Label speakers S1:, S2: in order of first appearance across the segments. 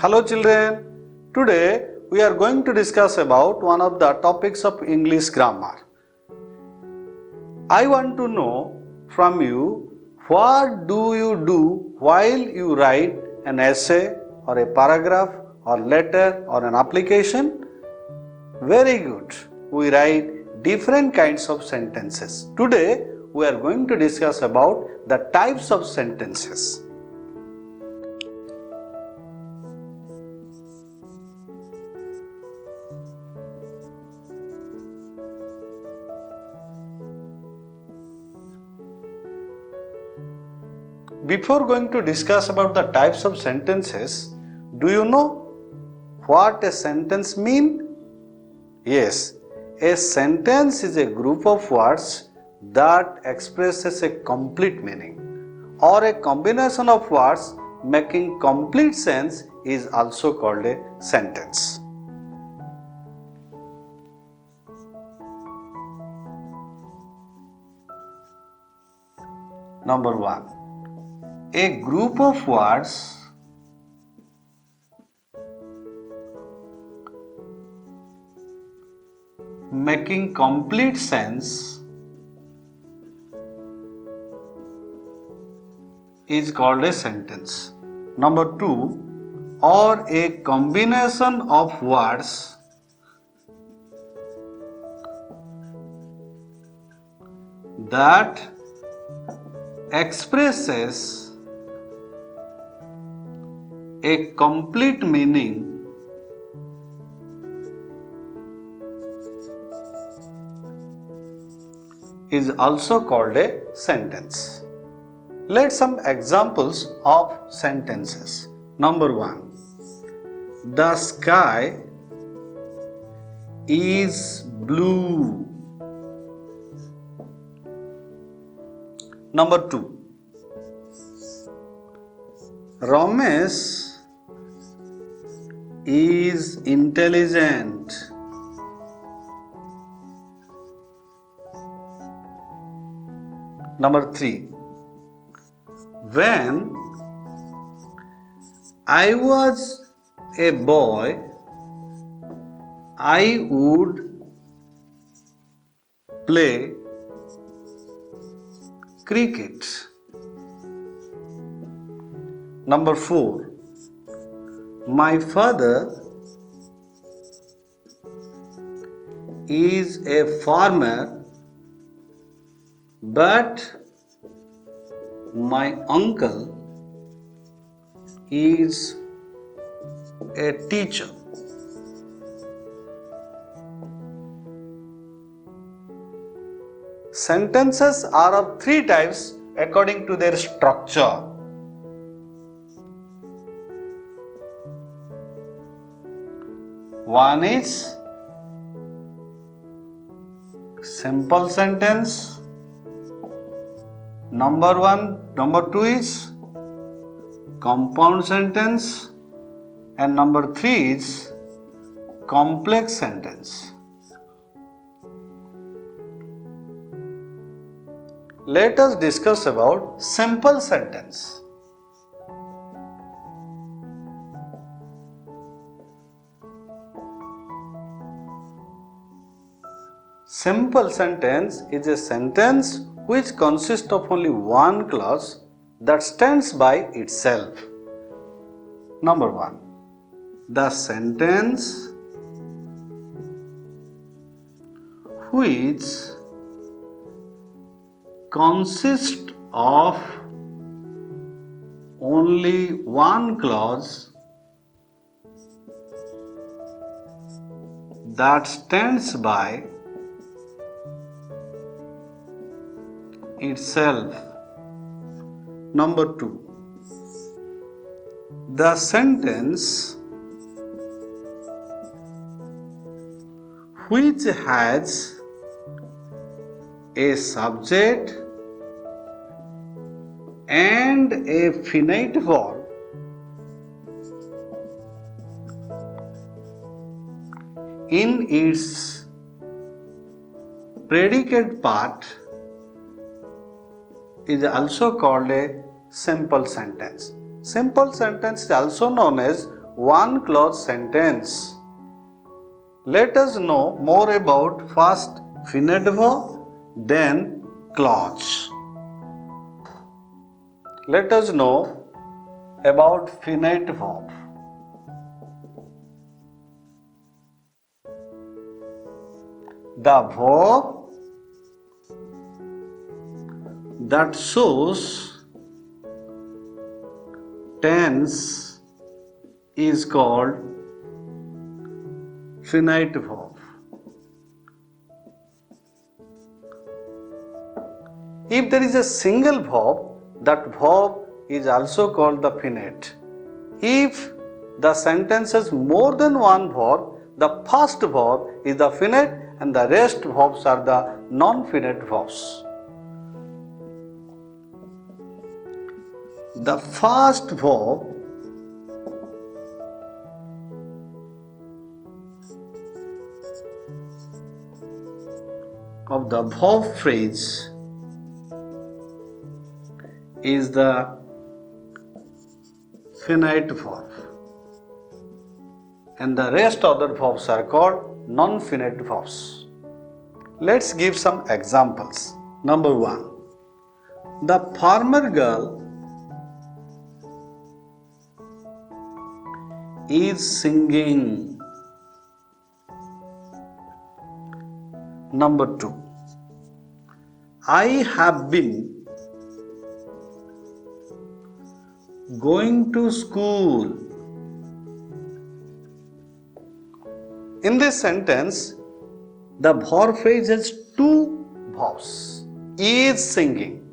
S1: Hello children, today we are going to discuss about one of the topics of English grammar. I want to know from you, what do you do while you write an essay or a paragraph or letter or an application? Very good. We write different kinds of sentences. Today we are going to discuss about the types of sentences. Before going to discuss about the types of sentences, do you know what a sentence means? Yes, a sentence is a group of words that expresses a complete meaning, or a combination of words making complete sense is also called a sentence. Number 1. A group of words making complete sense is called a sentence. Number 2, or a combination of words that expresses a complete meaning is also called a sentence. Let's some examples of sentences. Number 1. The sky is blue. Number 2. Ramesh is intelligent. Number 3. When I was a boy, I would play cricket. Number 4. My father is a farmer, but my uncle is a teacher. Sentences are of 3 types according to their structure. One is simple sentence. Number 2 is compound sentence, and number 3 is complex sentence. Let us discuss about simple sentence. Simple sentence is a sentence which consists of only one clause that stands by itself. Number 1. The sentence which consists of only one clause that stands by itself. Number 2. The sentence which has a subject and a finite form in its predicate part is also called a simple sentence. Simple sentence is also known as one clause sentence. Let us know more about first finite verb, then clause. Let us know about finite verb. The verb that shows tense is called finite verb. If there is a single verb, that verb is also called the finite. If the sentence has more than one verb, the first verb is the finite and the rest verbs are the non-finite verbs. The first verb of the verb phrase is the finite verb and the rest other verbs are called non-finite verbs. Let's give some examples. Number 1. The farmer girl is singing. Number 2. I have been going to school. In this sentence, the verb phrase has two verbs. Is singing.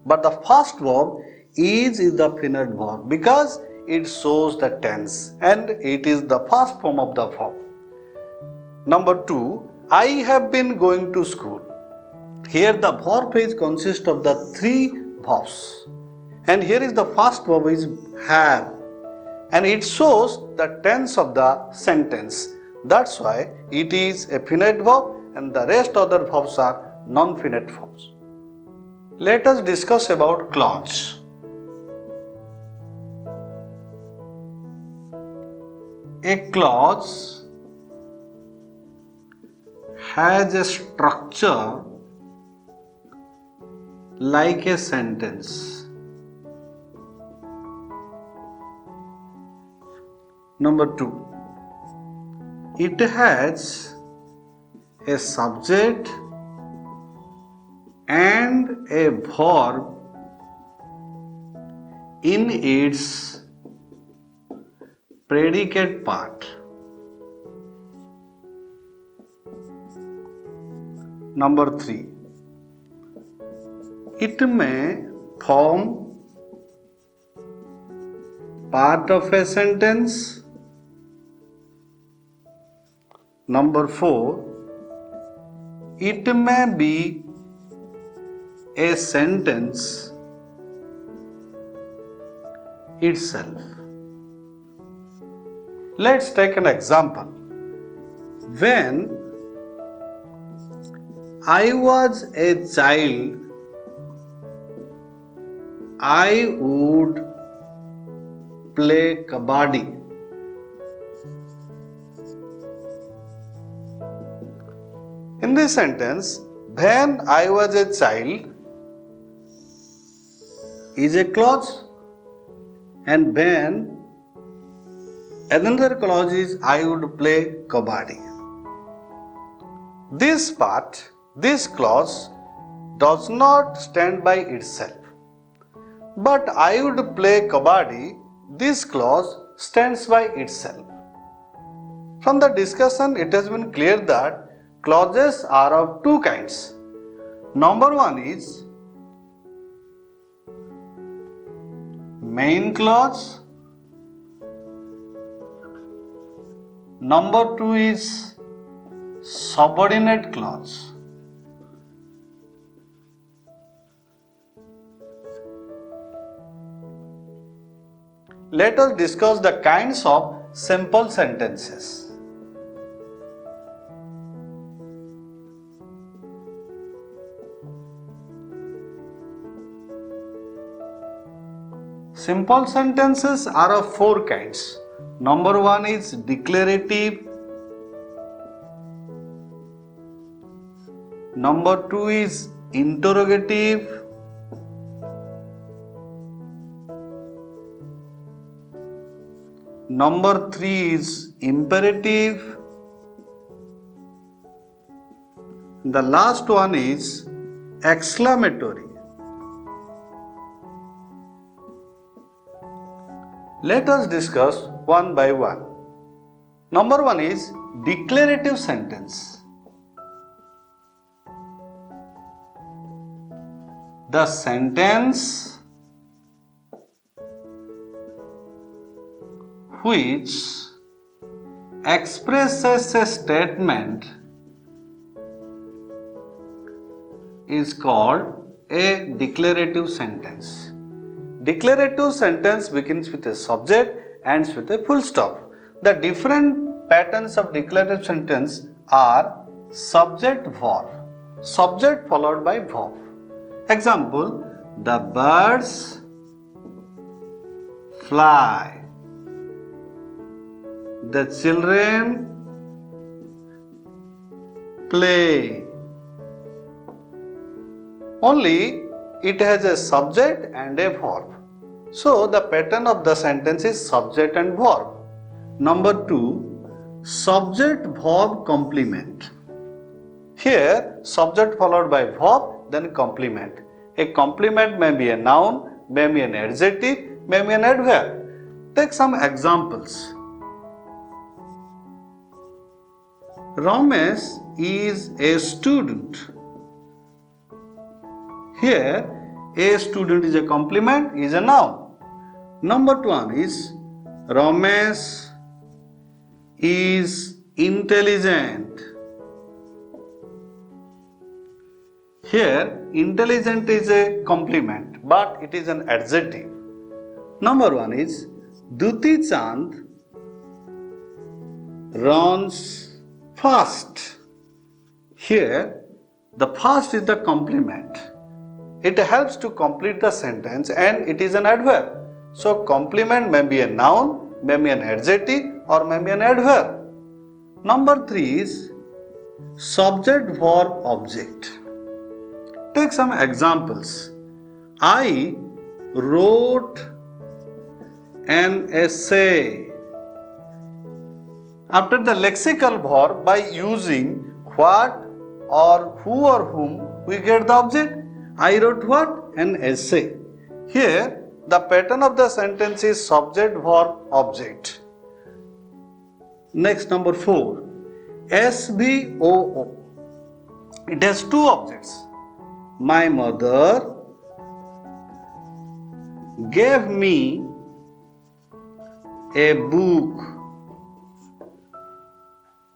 S1: But the first verb is the finite verb because it shows the tense and it is the first form of the verb. Number 2, I have been going to school. Here the verb phrase consists of the three verbs. And here is the first verb is have. And it shows the tense of the sentence. That's why it is a finite verb and the rest other verbs are non-finite verbs. Let us discuss about clause. A clause has a structure like a sentence. Number 2. It has a subject and a verb in its predicate part. Number 3. It may form part of a sentence. Number 4. It may be a sentence itself. Let's take an example. When I was a child, I would play kabaddi. In this sentence, when I was a child is a clause and when another clause is I would play kabaddi. This part, this clause does not stand by itself. But I would play kabaddi, this clause stands by itself. From the discussion, it has been clear that clauses are of two kinds. Number 1 is main clause. Number 2 is subordinate clause. Let us discuss the kinds of simple sentences. Simple sentences are of four kinds. Number one is declarative. Number two is interrogative. Number three is imperative. The last one is exclamatory. Let us discuss one by one. Number one is declarative sentence. The sentence which expresses a statement is called a declarative sentence. Declarative sentence begins with a subject, ends with a full stop. The different patterns of declarative sentence are subject verb, subject followed by verb. Example, the birds fly. The children play. Only it has a subject and a verb. So the pattern of the sentence is subject and verb. Number two, subject verb complement. Here subject followed by verb, then complement. A complement may be a noun, may be an adjective, may be an adverb. Take some examples. Ramesh is a student. Here, a student is a complement, is a noun. Number one is Ramesh is intelligent. Here, intelligent is a complement, but it is an adjective. Number one is Duti Chand runs fast. Here, the fast is the complement. It helps to complete the sentence and it is an adverb. So, complement may be a noun, may be an adjective or may be an adverb. Number three is subject verb object. Take some examples. I wrote an essay. After the lexical verb, by using what or who or whom, we get the object. I wrote what? An essay. Here, the pattern of the sentence is subject verb object. Next, number 4. SVOO. It has two objects. My mother gave me a book.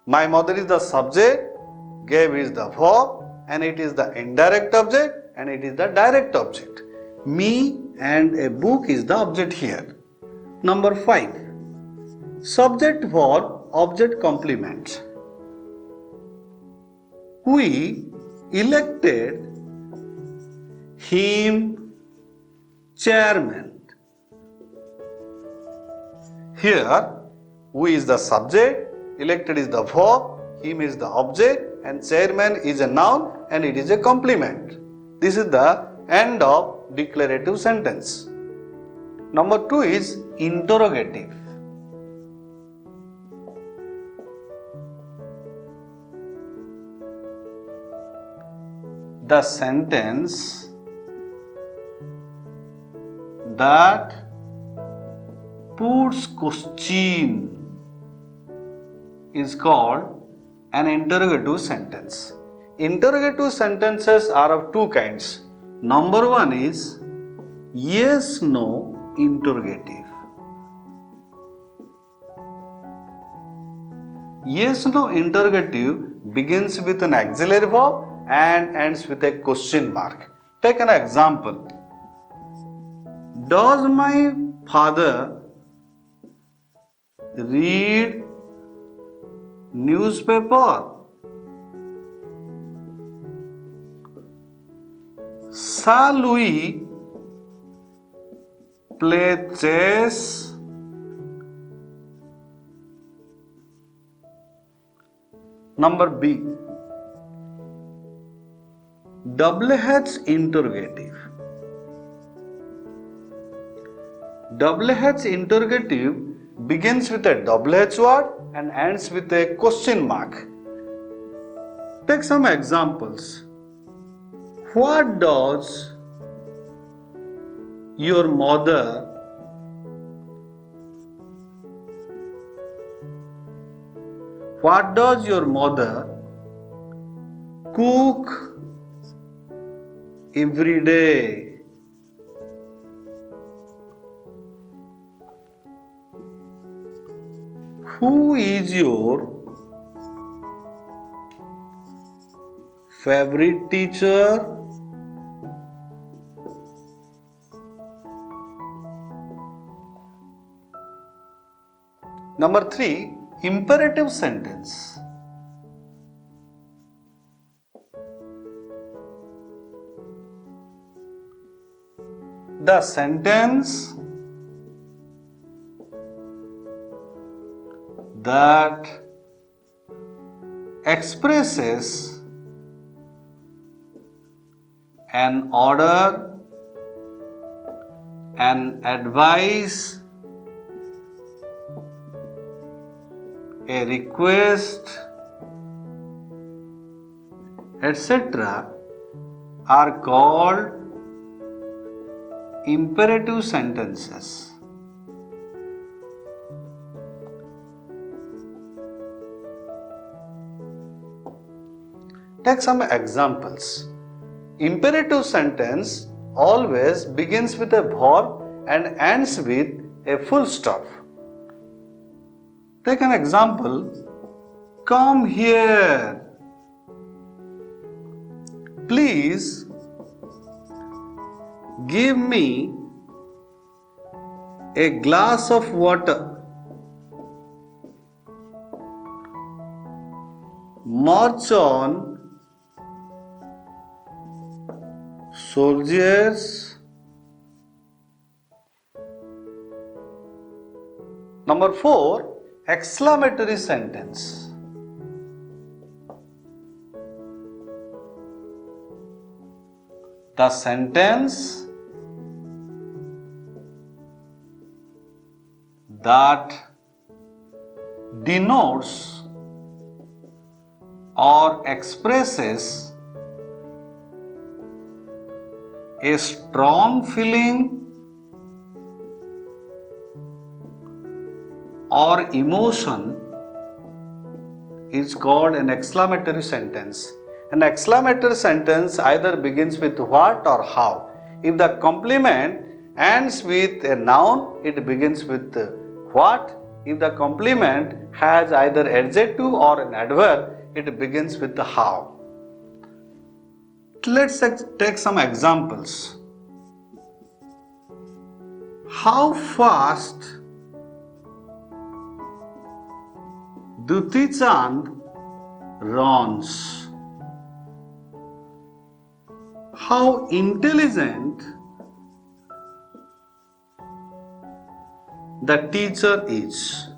S1: My mother is the subject, gave is the verb, and it is the indirect object and it is the direct object. Me and a book is the object here. Number 5. Subject verb object complement. We elected him chairman. Here, we is the subject, elected is the verb, him is the object, and chairman is a noun and it is a complement. This is the end of declarative sentence. Number 2 is interrogative. The sentence that puts question is called an interrogative sentence. Interrogative sentences are of two kinds. Number 1 is yes, no interrogative. Yes, no interrogative begins with an auxiliary verb and ends with a question mark. Take an example. Does my father read newspaper? Shall we play chess Number B. WH interrogative. WH interrogative begins with a WH word and ends with a question mark. Take some examples. What does your mother cook every day? Who is your favorite teacher? Number 3, imperative sentence. The sentence that expresses an order, an advice, a request, etc. are called imperative sentences. Take some examples. Imperative sentence always begins with a verb and ends with a full stop. Take an example. Come here. Please give me a glass of water. March on, soldiers. Number 4, exclamatory sentence. The sentence that denotes or expresses a strong feeling or emotion is called an exclamatory sentence. An exclamatory sentence either begins with what or how. If the complement ends with a noun, it begins with what. If the complement has either adjective or an adverb, it begins with the how. Let's take some examples. How fast Duti Chand runs? How intelligent the teacher is?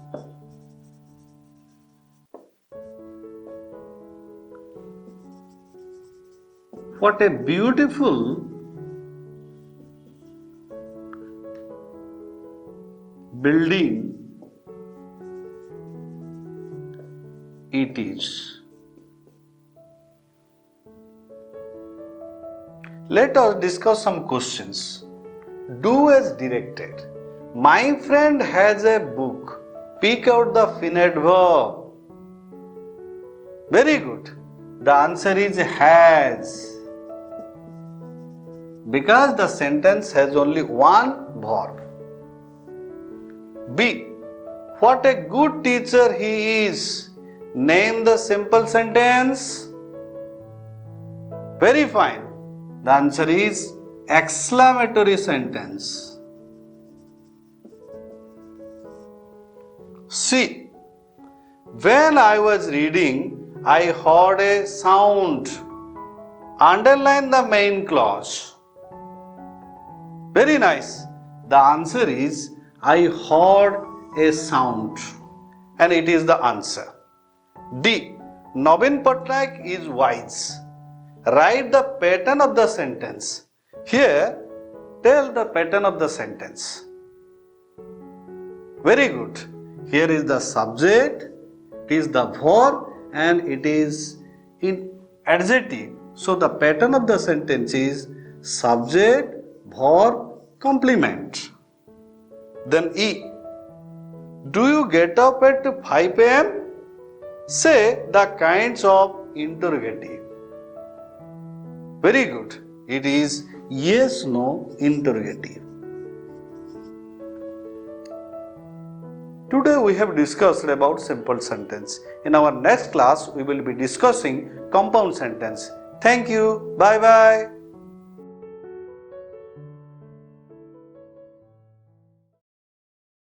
S1: What a beautiful building it is. Let us discuss some questions. Do as directed. My friend has a book. Pick out the finite verb. Very good. The answer is has. Because the sentence has only one verb. B. What a good teacher he is. Name the simple sentence. Very fine. The answer is exclamatory sentence. C. When I was reading, I heard a sound. Underline the main clause. Very nice. The answer is I heard a sound. And it is the answer. D. Navin Patnaik is wise. Write the pattern of the sentence. Here, tell the pattern of the sentence. Very good. Here is the subject, it is the verb, and it is in adjective. So the pattern of the sentence is subject, verb, complement. Then E. Do you get up at 5 am? Say the kinds of interrogative. Very good. It is yes, no interrogative. Today we have discussed about simple sentence. In our next class we will be discussing compound sentence. Thank you. Bye bye.